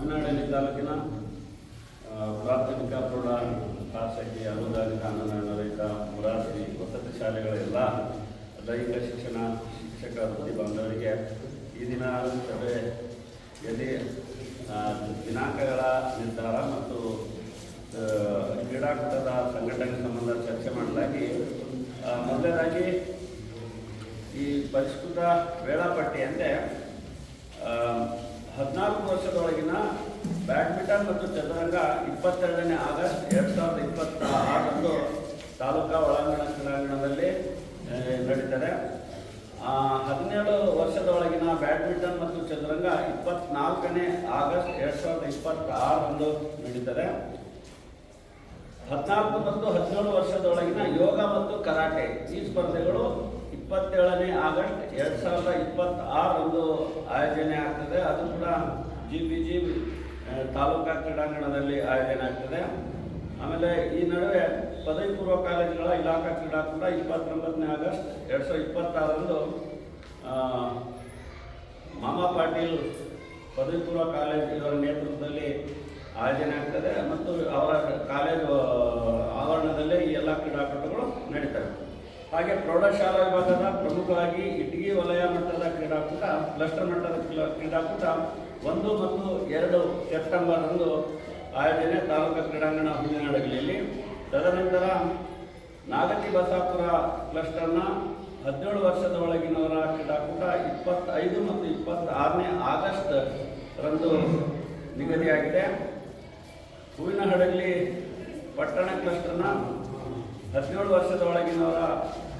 ಹೂವಿನಹಳ್ಳಿ ತಾಲೂಕಿನ ಪ್ರಾಥಮಿಕ ಪ್ರೌಢ ಖಾಸಗಿ ಅನುದಾನಿತ ಅನುದಾನ ರಹಿತ ಮುರಾರ್ಜಿ ವಸತಿ ಶಾಲೆಗಳ ಎಲ್ಲ ದೈಹಿಕ ಶಿಕ್ಷಣ ಶಿಕ್ಷಕ ವೃತ್ತಿ ಬಾಂಧವರಿಗೆ ಈ ದಿನ ಸಭೆಯಲ್ಲಿ ದಿನಾಂಕಗಳ ನಿರ್ಧಾರ ಮತ್ತು ಕ್ರೀಡಾಕೂಟದ ಸಂಘಟನೆ ಸಂಬಂಧ ಚರ್ಚೆ ಮಾಡಲಾಗಿ ಮೊದಲನೇದಾಗಿ ಈ ಪರಿಷ್ಕೃತ ವೇಳಾಪಟ್ಟಿಯಂತೆ 14 ವರ್ಷದೊಳಗಿನ ಬ್ಯಾಡ್ಮಿಂಟನ್ ಮತ್ತು ಚದುರಂಗ 22ನೇ ಆಗಸ್ಟ್ 2026ರಂದು ತಾಲೂಕಾ ಒಳಾಂಗಣ ಕ್ರೀಡಾಂಗಣದಲ್ಲಿ ನಡೀತದೆ. 17 ವರ್ಷದೊಳಗಿನ ಬ್ಯಾಡ್ಮಿಂಟನ್ ಮತ್ತು ಚದುರಂಗ 24ನೇ ಆಗಸ್ಟ್ 2026ರಂದು ನಡೀತದೆ. 14 ಮತ್ತು 17 ವರ್ಷದೊಳಗಿನ ಯೋಗ ಮತ್ತು ಕರಾಟೆ ಈ ಸ್ಪರ್ಧೆಗಳು 27ನೇ ಆಗಸ್ಟ್ 2026ರಂದು ಆಯೋಜನೆ ಆಗ್ತದೆ. ಅದು ಕೂಡ GPG ತಾಲೂಕಾ ಕ್ರೀಡಾಂಗಣದಲ್ಲಿ ಆಯೋಜನೆ ಆಗ್ತದೆ. ಆಮೇಲೆ ಈ ನಡುವೆ ಪದವಿ ಪೂರ್ವ ಕಾಲೇಜುಗಳ ಇಲಾಖಾ ಕ್ರೀಡಾಕೂಟ 29ನೇ ಆಗಸ್ಟ್ 2026ರಂದು ಮಾಮಾ ಪಾಟೀಲ್ ಪದವಿ ಪೂರ್ವ ಕಾಲೇಜ್ ಇವರ ನೇತೃತ್ವದಲ್ಲಿ ಆಯೋಜನೆ ಆಗ್ತದೆ ಮತ್ತು ಅವರ ಕಾಲೇಜು ಆವರಣದಲ್ಲೇ ಈ ಎಲ್ಲ ಕ್ರೀಡಾಕೂಟಗಳು ನಡೀತವೆ. ಹಾಗೆ ಪ್ರೌಢಶಾಲಾ ವಿಭಾಗದ ಪ್ರಮುಖವಾಗಿ ಇಟಗಿ ವಲಯ ಮಟ್ಟದ ಕ್ರೀಡಾಕೂಟ, ಕ್ಲಸ್ಟರ್ ಮಟ್ಟದ ಕ್ರೀಡಾಕೂಟ 1 ಮತ್ತು 2 ಸೆಪ್ಟೆಂಬರ್ರಂದು ಆಯೋಜನೆ ತಾಲೂಕಾ ಕ್ರೀಡಾಂಗಣ ಹೂವಿನಹಡಗಲಿಯಲ್ಲಿ. ತದನಂತರ ನಾಗತಿ ಬಸಾಪುರ ಕ್ಲಸ್ಟರ್ನ 17 ವರ್ಷದ ಒಳಗಿನವರ ಕ್ರೀಡಾಕೂಟ 25 ಮತ್ತು 26ನೇ ಆಗಸ್ಟ್ ರಂದು ನಿಗದಿಯಾಗಿದೆ. ಹೂವಿನಹಡಗಲಿ ಪಟ್ಟಣ ಕ್ಲಸ್ಟರ್ನ 17 ವರ್ಷದ ಒಳಗಿನವರ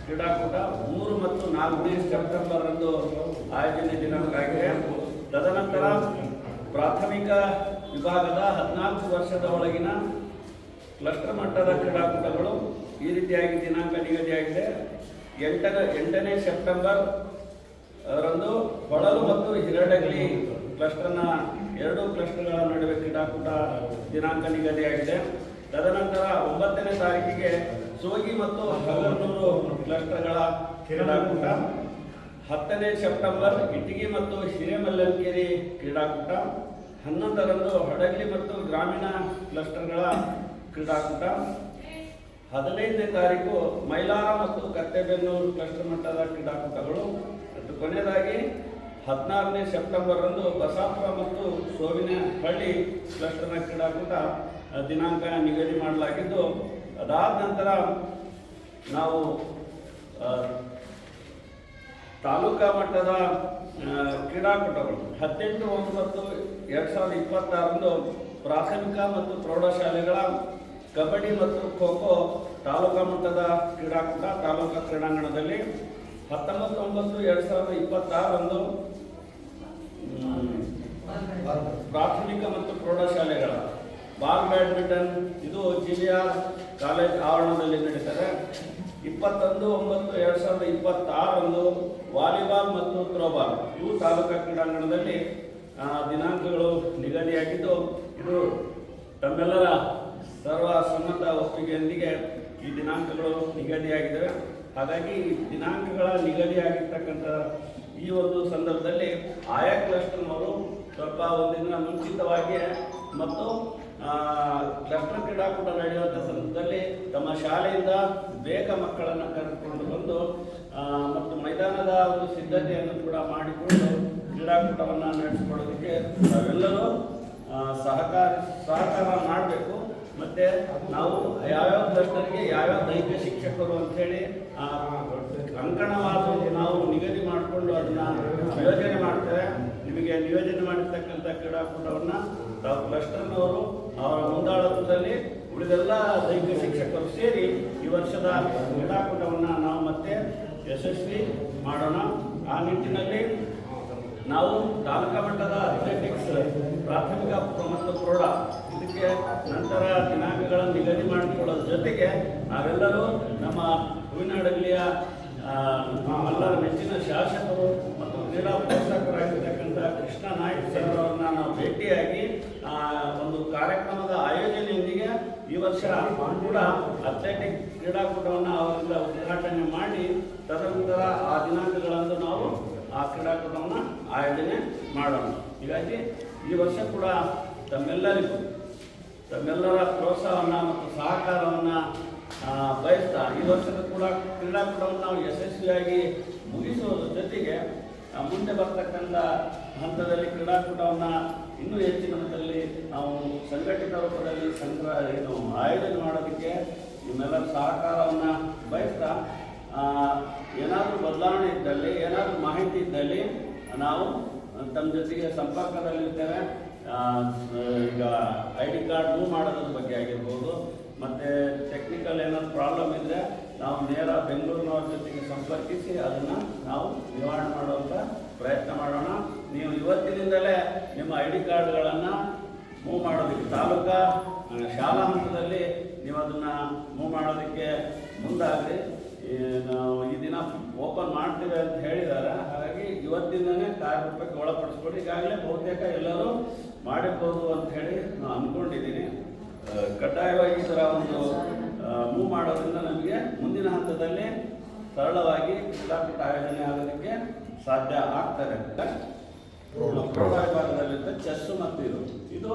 ಕ್ರೀಡಾಕೂಟ 3 ಮತ್ತು 4ನೇ ಸೆಪ್ಟೆಂಬರ್ರಂದು ಆಯೋಜನೆ ದಿನಾಂಕ ಆಗಿದೆ. ತದನಂತರ ಪ್ರಾಥಮಿಕ ವಿಭಾಗದ 14 ವರ್ಷದ ಒಳಗಿನ ಕ್ಲಸ್ಟರ್ ಮಟ್ಟದ ಕ್ರೀಡಾಕೂಟಗಳು ಈ ರೀತಿಯಾಗಿ ದಿನಾಂಕ ನಿಗದಿಯಾಗಿದೆ. 8ನೇ ಸೆಪ್ಟೆಂಬರ್ ರಂದು ಹೊಳಲು ಮತ್ತು ಹಿರಡಗಲಿ ಕ್ಲಸ್ಟರ್ನ 2 ಕ್ಲಸ್ಟರ್ಗಳ ನಡುವೆ ಕ್ರೀಡಾಕೂಟ ದಿನಾಂಕ ನಿಗದಿಯಾಗಿದೆ. ತದನಂತರ 9ನೇ ತಾರೀಕಿಗೆ ಸೋಗಿ ಮತ್ತು ಹಗರ್ನೂರು ಕ್ಲಸ್ಟರ್ಗಳ ಕ್ರೀಡಾಕೂಟ. 10ನೇ ಸೆಪ್ಟೆಂಬರ್ ಇಟಗಿ ಮತ್ತು ಹಿರೇಮಲ್ಲಂಕೇರಿ ಕ್ರೀಡಾಕೂಟ. 11ರಂದು ಹಡಗಲಿ ಮತ್ತು ಗ್ರಾಮೀಣ ಕ್ಲಸ್ಟರ್ಗಳ ಕ್ರೀಡಾಕೂಟ. 15ನೇ ತಾರೀಕು ಮೈಲಾರ ಮತ್ತು ಕತ್ತೆಬೆನ್ನೂರು ಕ್ಲಸ್ಟರ್ ಮಟ್ಟದ ಕ್ರೀಡಾಕೂಟಗಳು. ಮತ್ತು ಕೊನೆಯದಾಗಿ 16ನೇ ಸೆಪ್ಟೆಂಬರ್ರಂದು ಬಸಾಪುರ ಮತ್ತು ಸೋವಿನಹಳ್ಳಿ ಕ್ಲಸ್ಟರ್ನ ಕ್ರೀಡಾಕೂಟ ದಿನಾಂಕ ನಿಗದಿ ಮಾಡಲಾಗಿದ್ದು, ಅದಾದ ನಂತರ ನಾವು ತಾಲೂಕಾ ಮಟ್ಟದ ಕ್ರೀಡಾಕೂಟಗಳು 18/9/2026ರಂದು ಪ್ರಾಥಮಿಕ ಮತ್ತು ಪ್ರೌಢಶಾಲೆಗಳ ಕಬಡ್ಡಿ ಮತ್ತು ಖೋ ಖೋ ತಾಲೂಕಾ ಮಟ್ಟದ ಕ್ರೀಡಾಕೂಟ ತಾಲೂಕಾ ಕ್ರೀಡಾಂಗಣದಲ್ಲಿ. 19/9/2026ರಂದು ಪ್ರಾಥಮಿಕ ಮತ್ತು ಪ್ರೌಢಶಾಲೆಗಳ ಬಾಲ್ ಬ್ಯಾಡ್ಮಿಂಟನ್ ಇದು GVR ಕಾಲೇಜ್ ಆವರಣದಲ್ಲಿ ನಡೀತದೆ. 21/9/2026ರಂದು ವಾಲಿಬಾಲ್ ಮತ್ತು ಥ್ರೋಬಾಲ್ ಇವು ತಾಲೂಕಾ ಕ್ರೀಡಾಂಗಣದಲ್ಲಿ ದಿನಾಂಕಗಳು ನಿಗದಿಯಾಗಿದ್ದು, ಇದು ತಮ್ಮೆಲ್ಲರ ಸರ್ವ ಸಮ್ಮತ ಒಪ್ಪಿಗೆಯೊಂದಿಗೆ ಈ ದಿನಾಂಕಗಳು ನಿಗದಿಯಾಗಿದ್ದಾವೆ. ಹಾಗಾಗಿ ದಿನಾಂಕಗಳ ನಿಗದಿಯಾಗಿರ್ತಕ್ಕಂಥ ಈ ಒಂದು ಸಂದರ್ಭದಲ್ಲಿ ಆಯಾ ಕ್ಲಸ್ಟರ್ನವರು ಸ್ವಲ್ಪ ಒಂದಿನ ಮುಂಚಿತವಾಗಿ ಮತ್ತು ಕ್ಲಸ್ಟರ್ ಕ್ರೀಡಾಕೂಟ ನಡೆಯುವಂಥ ಸಂದರ್ಭದಲ್ಲಿ ತಮ್ಮ ಶಾಲೆಯಿಂದ ಬೇಗ ಮಕ್ಕಳನ್ನು ಕರೆದುಕೊಂಡು ಬಂದು ಮತ್ತು ಮೈದಾನದ ಒಂದು ಸಿದ್ಧತೆಯನ್ನು ಕೂಡ ಮಾಡಿಕೊಂಡು ಕ್ರೀಡಾಕೂಟವನ್ನು ನಡೆಸಿಕೊಳ್ಳೋದಕ್ಕೆ ನಾವೆಲ್ಲರೂ ಸಹಕಾರ ಮಾಡಬೇಕು. ಮತ್ತು ನಾವು ಯಾವ್ಯಾವ ಕ್ಲಸ್ಟರ್ಗೆ ಯಾವ್ಯಾವ ದೈಹಿಕ ಶಿಕ್ಷಕರು ಅಂಥೇಳಿ ಅಂಕಣವಾದ ನಾವು ನಿಗದಿ ಮಾಡಿಕೊಂಡು ಅದನ್ನು ನಿಯೋಜನೆ ಮಾಡ್ತೇವೆ. ನಿಮಗೆ ನಿಯೋಜನೆ ಮಾಡಿರ್ತಕ್ಕಂಥ ಕ್ರೀಡಾಕೂಟವನ್ನು ತಾವು ಕ್ಲಸ್ಟರ್ನವರು ಅವರ ಮುಂದಾಳತ್ವದಲ್ಲಿ ಉಳಿದೆಲ್ಲ ದೈಹಿಕ ಶಿಕ್ಷಕರು ಸೇರಿ ಈ ವರ್ಷದ ಕ್ರೀಡಾಕೂಟವನ್ನು ನಾವು ಮತ್ತೆ ಯಶಸ್ವಿ ಮಾಡೋಣ. ಆ ನಿಟ್ಟಿನಲ್ಲಿ ನಾವು ತಾಲೂಕಾ ಮಟ್ಟದ ಅಥ್ಲೆಟಿಕ್ಸ್ ಪ್ರಾಥಮಿಕ ಮತ್ತು ಪ್ರೌಢ ಇದಕ್ಕೆ ನಂತರ ದಿನಾಂಕಗಳನ್ನು ನಿಗದಿ ಮಾಡಿಕೊಳ್ಳೋದ್ರ ಜೊತೆಗೆ ನಾವೆಲ್ಲರೂ ನಮ್ಮ ಹೂವಿನಹಡಗಲಿಯ ನಮ್ಮೆಲ್ಲರ ನೆಚ್ಚಿನ ಶಾಸಕರು ಮತ್ತು ಕ್ರೀಡಾ ಪ್ರೋತ್ಸಾಹಕರಾಗಿರ್ತಕ್ಕಂಥ ಕೃಷ್ಣ ನಾಯ್ಕ ಸರ್ ಅವರನ್ನ ನಾವು ಭೇಟಿಯಾಗಿ ಒಂದು ಕಾರ್ಯಕ್ರಮದ ಆಯೋಜನೆಯೊಂದಿಗೆ ಈ ವರ್ಷ ಕೂಡ ಅಥ್ಲೆಟಿಕ್ ಕ್ರೀಡಾಕೂಟವನ್ನು ಅವರಿಂದ ಉದ್ಘಾಟನೆ ಮಾಡಿ ತದನಂತರ ಆ ದಿನಾಂಕಗಳಂದು ನಾವು ಆ ಕ್ರೀಡಾಕೂಟವನ್ನು ಆಯೋಜನೆ ಮಾಡೋಣ. ಹೀಗಾಗಿ ಈ ವರ್ಷ ಕೂಡ ತಮ್ಮೆಲ್ಲರ ಪ್ರೋತ್ಸಾಹವನ್ನು ಮತ್ತು ಸಹಕಾರವನ್ನು ಬಯಸ್ತಾ ಈ ವರ್ಷದ ಕ್ರೀಡಾಕೂಟವನ್ನು ನಾವು ಯಶಸ್ವಿಯಾಗಿ ಮುಗಿಸುವುದರ ಜೊತೆಗೆ ಮುಂದೆ ಬರ್ತಕ್ಕಂಥ ಹಂತದಲ್ಲಿ ಕ್ರೀಡಾಕೂಟವನ್ನು ಇನ್ನೂ ಹೆಚ್ಚಿನ ಹಂತದಲ್ಲಿ ನಾವು ಸಂಘಟಿತ ರೂಪದಲ್ಲಿ ಆಯೋಜನೆ ಮಾಡೋದಕ್ಕೆ ನಿಮ್ಮೆಲ್ಲರ ಸಹಕಾರವನ್ನು ಬಯಸ್ತಾ ಏನಾದರೂ ಬದಲಾವಣೆ ಇದ್ದಲ್ಲಿ ಏನಾದರೂ ಮಾಹಿತಿ ಇದ್ದಲ್ಲಿ ನಾವು ತಮ್ಮ ಜೊತೆಗೆ ಸಂಪರ್ಕದಲ್ಲಿರ್ತೇವೆ. ಈಗ ID ಕಾರ್ಡ್ ಮೂವ್ ಮಾಡೋದ್ರ ಬಗ್ಗೆ ಆಗಿರ್ಬೋದು, ಮತ್ತು ಟೆಕ್ನಿಕಲ್ ಏನಾದ್ರು ಪ್ರಾಬ್ಲಮ್ ಇದ್ದರೆ ನಾವು ನೇರ ಬೆಂಗಳೂರಿನವ್ರ ಜೊತೆಗೆ ಸಂಪರ್ಕಿಸಿ ಅದನ್ನು ನಾವು ನಿವಾರಣೆ ಮಾಡುವಂಥ ಪ್ರಯತ್ನ ಮಾಡೋಣ. ನೀವು ಇವತ್ತಿನಿಂದಲೇ ನಿಮ್ಮ ID ಕಾರ್ಡ್ಗಳನ್ನು ಮೂವ್ ಮಾಡೋದಕ್ಕೆ ತಾಲೂಕಾ ಶಾಲಾ ಹಂತದಲ್ಲಿ ನೀವು ಅದನ್ನು ಮೂವ್ ಮಾಡೋದಕ್ಕೆ ಮುಂದಾಗಲಿ. ನಾವು ಈ ದಿನ ಓಪನ್ ಮಾಡ್ತೀವಿ ಅಂತ ಹೇಳಿದ್ದಾರೆ, ಹಾಗಾಗಿ ಇವತ್ತಿಂದನೇ ಕಾರ್ಯರೂಪಕ್ಕೆ ಒಳಪಡಿಸ್ಕೊಂಡು ಈಗಾಗಲೇ ಬಹುತೇಕ ಎಲ್ಲರೂ ಮಾಡಿರ್ಬೋದು ಅಂತ ಹೇಳಿ ನಾನು ಅಂದ್ಕೊಂಡಿದ್ದೀನಿ. ಕಡ್ಡಾಯವಾಗಿ ಈ ಥರ ಒಂದು ಮೂವ್ ಮಾಡೋದ್ರಿಂದ ನಮಗೆ ಮುಂದಿನ ಹಂತದಲ್ಲಿ ಸರಳವಾಗಿ ಕ್ರೀಡಾಕೂಟ ಆಯೋಜನೆ ಆಗೋದಕ್ಕೆ ಸಾಧ್ಯ ಆಗ್ತದೆ. ಪ್ರೌಢ ವಿಭಾಗದಲ್ಲಿದ್ದ ಚೆಸ್ ಮತ್ತು ಇದು